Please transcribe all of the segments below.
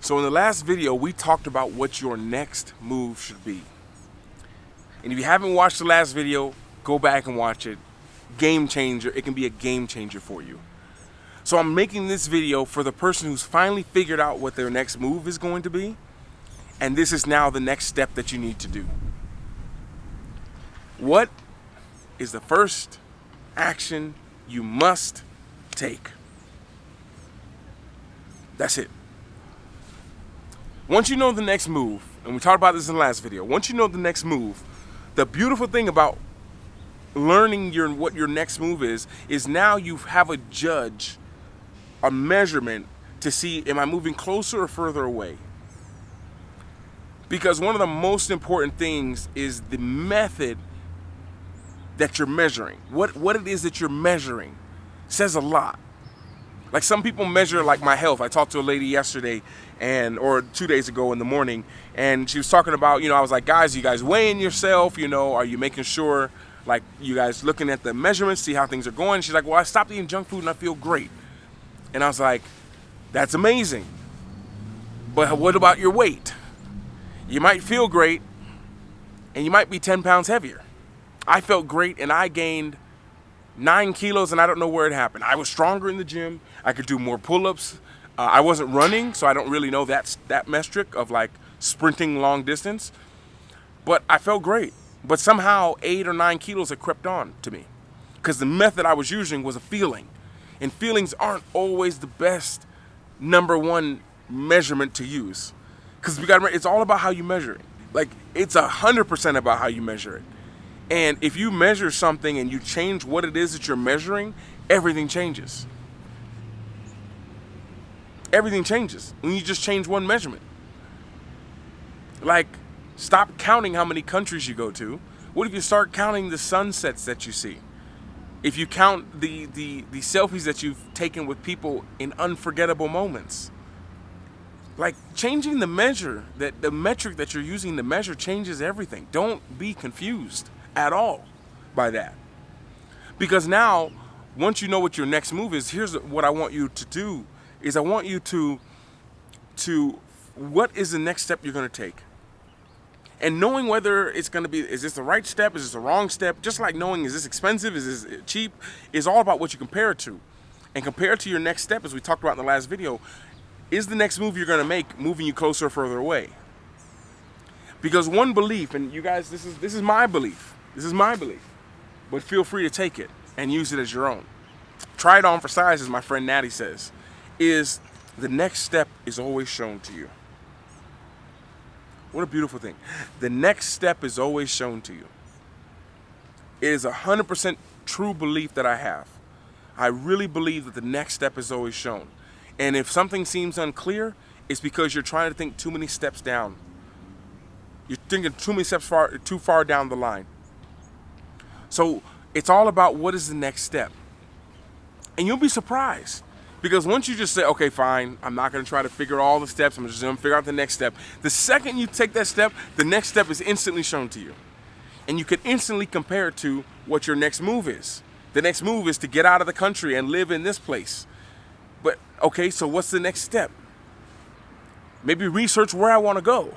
So in the last video, we talked about what your next move should be. And if you haven't watched the last video, go back and watch it. Game changer. It can be a game changer for you. So I'm making this video for the person who's finally figured out what their next move is going to be. And this is now the next step that you need to do. What is the first action you must take? That's it. Once you know the next move, and we talked about this in the last video, once you know the next move, the beautiful thing about learning what your next move is now you have a judge, a measurement to see, am I moving closer or further away? Because one of the most important things is the method that you're measuring. What it is that you're measuring says a lot. Like some people measure like my health. I talked to a lady yesterday or 2 days ago in the morning, and she was talking about, I was like, guys, you guys weighing yourself, are you making sure, like, you guys looking at the measurements, see how things are going? She's like, well, I stopped eating junk food and I feel great. And I was like, that's amazing. But what about your weight? You might feel great and you might be 10 pounds heavier. I felt great and I gained 9 kilos and I don't know where it happened. I was stronger in the gym. I could do more pull-ups. I wasn't running, so I don't really know that metric of like sprinting long distance. But I felt great. But somehow 8 or 9 kilos had crept on to me because the method I was using was a feeling. And feelings aren't always the best number one measurement to use. Because it's all about how you measure it. Like, it's 100% about how you measure it. And if you measure something and you change what it is that you're measuring, everything changes. Everything changes when you just change one measurement. Like, stop counting how many countries you go to. What if you start counting the sunsets that you see? If you count the selfies that you've taken with people in unforgettable moments. Like, changing the metric that you're using to measure changes everything. Don't be confused at all by that. Because now, once you know what your next move is, here's what I want you to do, is I want you to what is the next step you're going to take? And knowing whether it's going to be, is this the right step, is this the wrong step, just like knowing, is this expensive, is this cheap, is all about what you compare it to. And compare it to your next step, as we talked about in the last video, is the next move you're going to make moving you closer or further away? Because one belief, and you guys, this is my belief. This is my belief. But feel free to take it and use it as your own. Try it on for size, as my friend Natty says, is the next step is always shown to you. What a beautiful thing. The next step is always shown to you. It is 100% true belief that I have. I really believe that the next step is always shown. And if something seems unclear, it's because you're trying to think too many steps down. You're thinking too many steps too far down the line. So it's all about what is the next step. And you'll be surprised. Because once you just say, okay, fine, I'm not going to try to figure all the steps, I'm just going to figure out the next step. The second you take that step, the next step is instantly shown to you. And you can instantly compare it to what your next move is. The next move is to get out of the country and live in this place. But, okay, so what's the next step? Maybe research where I want to go.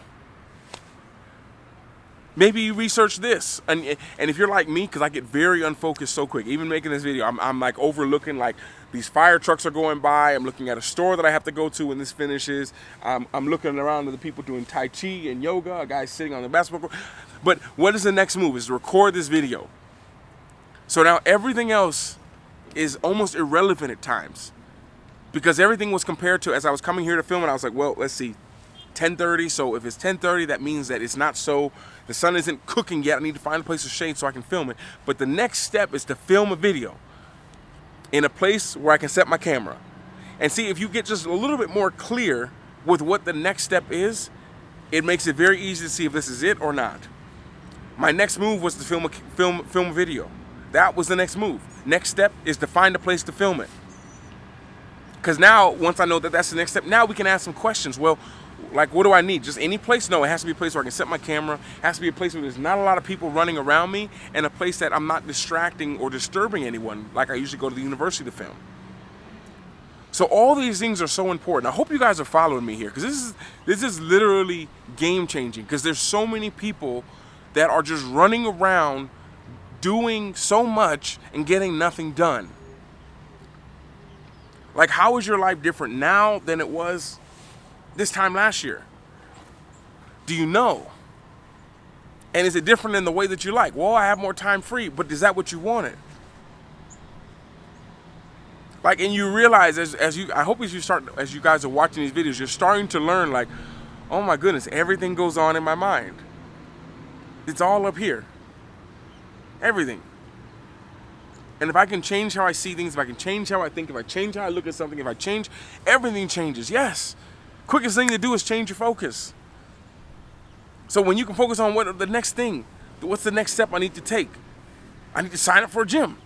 Maybe you research this. And if you're like me, because I get very unfocused so quick, even making this video, I'm like overlooking, like, these fire trucks are going by. I'm looking at a store that I have to go to when this finishes. I'm looking around at the people doing Tai Chi and yoga, a guy sitting on the basketball court. But what is the next move? Is to record this video. So now everything else is almost irrelevant at times. Because everything was compared to, as I was coming here to film it, I was like, well, let's see, 10:30. So if it's 10:30, that means that it's not the sun isn't cooking yet. I need to find a place of shade so I can film it. But the next step is to film a video in a place where I can set my camera. And see, if you get just a little bit more clear with what the next step is, it makes it very easy to see if this is it or not. My next move was to film a video. That was the next move. Next step is to find a place to film it. Because now, once I know that that's the next step, now we can ask some questions. Well, like, what do I need? Just any place? No, it has to be a place where I can set my camera. It has to be a place where there's not a lot of people running around me, and a place that I'm not distracting or disturbing anyone, like I usually go to the university to film. So all these things are so important. I hope you guys are following me here, because this is literally game changing, because there's so many people that are just running around doing so much and getting nothing done. Like, how is your life different now than it was this time last year? Do you know? And is it different in the way that you like? Well, I have more time free, but is that what you wanted? Like, and you realize I hope as you guys are watching these videos, you're starting to learn, like, oh my goodness, everything goes on in my mind. It's all up here. Everything. And if I can change how I see things, if I can change how I think, if I change how I look at something, if I change, everything changes. Yes. Quickest thing to do is change your focus. So when you can focus on what's the next step I need to take? I need to sign up for a gym.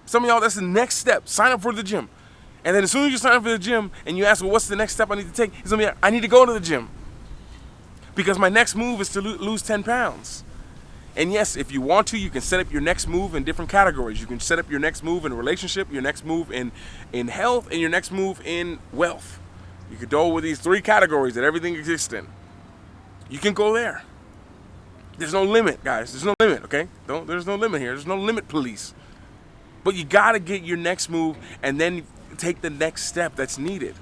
Some of y'all, that's the next step. Sign up for the gym. And then as soon as you sign up for the gym and you ask, well, what's the next step I need to take? It's going to be, I need to go to the gym. Because my next move is to lose 10 pounds. And yes, if you want to, you can set up your next move in different categories. You can set up your next move in a relationship, your next move in health, and your next move in wealth. You could go with these 3 categories that everything exists in. You can go there. There's no limit, guys. There's no limit, okay? There's no limit here. There's no limit, police. But you got to get your next move and then take the next step that's needed.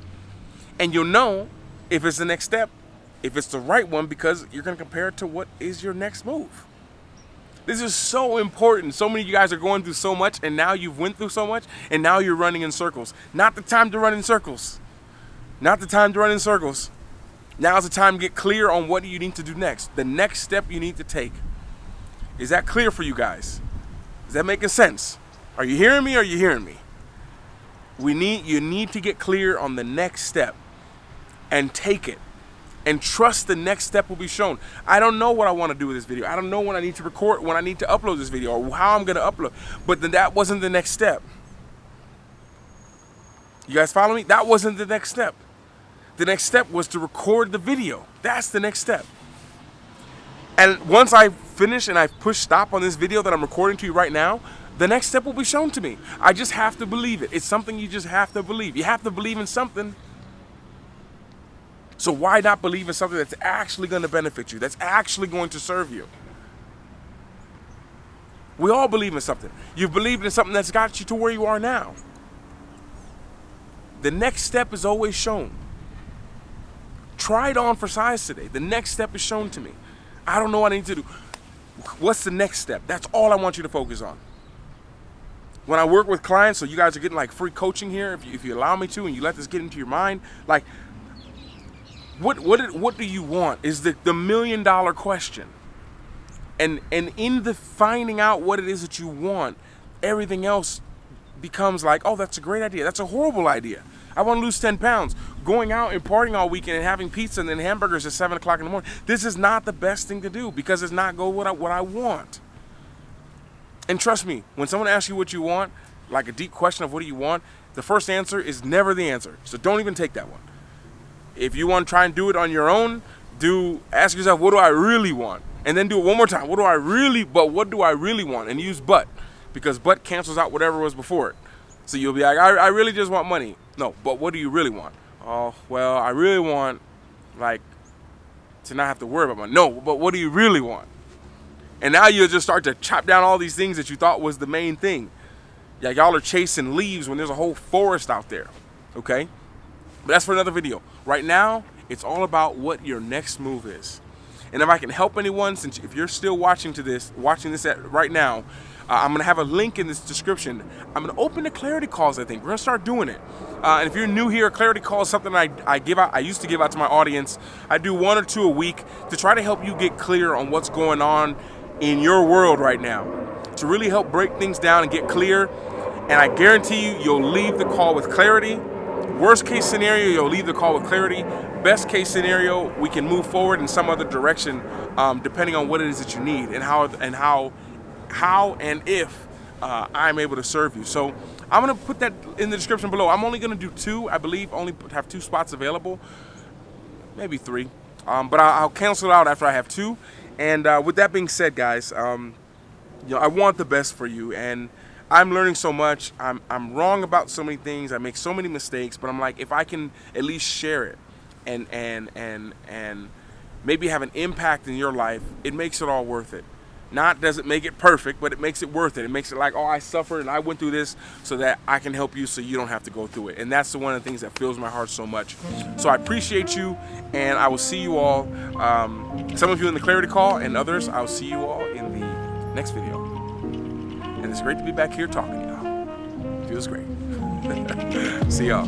And you'll know if it's the next step, if it's the right one, because you're going to compare it to what is your next move. This is so important. So many of you guys are going through so much, and now you've went through so much, and now you're running in circles. Not the time to run in circles. Not the time to run in circles. Now's the time to get clear on what you need to do next. The next step you need to take. Is that clear for you guys? Is that making sense? Are you hearing me? Or are you hearing me? You need to get clear on the next step and take it. And trust the next step will be shown. I don't know what I want to do with this video. I don't know when I need to record, when I need to upload this video, or how I'm going to upload. But then that wasn't the next step. You guys follow me? That wasn't the next step. The next step was to record the video. That's the next step. And once I finish and I push stop on this video that I'm recording to you right now, the next step will be shown to me. I just have to believe it. It's something you just have to believe. You have to believe in something. So why not believe in something that's actually going to benefit you, that's actually going to serve you? We all believe in something. You've believed in something that's got you to where you are now. The next step is always shown. Try it on for size today. The next step is shown to me. I don't know what I need to do. What's the next step? That's all I want you to focus on. When I work with clients, so you guys are getting like free coaching here, if you allow me to, and you let this get into your mind, like, what do you want is the $1 million question. And in the finding out what it is that you want, everything else becomes like, oh, that's a great idea. That's a horrible idea. I want to lose 10 pounds. Going out and partying all weekend and having pizza and then hamburgers at 7 o'clock in the morning. This is not the best thing to do, because it's not what I want. And trust me, when someone asks you what you want, like a deep question of what do you want, the first answer is never the answer. So don't even take that one. If you want to try and do it on your own, ask yourself, what do I really want? And then do it one more time. What do I really want? And use but, because but cancels out whatever was before it. So you'll be like, I really just want money. No, but what do you really want? Oh, well, I really want, like, to not have to worry about money. No, but what do you really want? And now you'll just start to chop down all these things that you thought was the main thing. Yeah, y'all are chasing leaves when there's a whole forest out there, okay? But that's for another video. Right now, it's all about what your next move is. And if I can help anyone, since if you're still watching this right now, I'm going to have a link in this description. I'm going to open the clarity calls, I think. We're going to start doing it. And if you're new here, clarity call is something I give out. I used to give out to my audience. I do 1 or 2 a week to try to help you get clear on what's going on in your world right now, to really help break things down and get clear. And I guarantee you'll leave the call with clarity. Worst case scenario, you'll leave the call with clarity. Best case scenario, we can move forward in some other direction, depending on what it is that you need and how and if I'm able to serve you. So I'm gonna put that in the description below. I'm only gonna do 2, I believe. Only have 2 spots available, maybe 3. But I'll cancel it out after I have 2. And with that being said, guys, I want the best for you, and I'm learning so much. I'm wrong about so many things. I make so many mistakes, but I'm like, if I can at least share it and maybe have an impact in your life, it makes it all worth it. Not does it make it perfect, but it makes it worth it. It makes it like, oh, I suffered and I went through this so that I can help you so you don't have to go through it. And that's one of the things that fills my heart so much. So I appreciate you, and I will see you all, some of you in the clarity call, and others, I'll see you all in the next video. And it's great to be back here talking to y'all. Feels great. See y'all.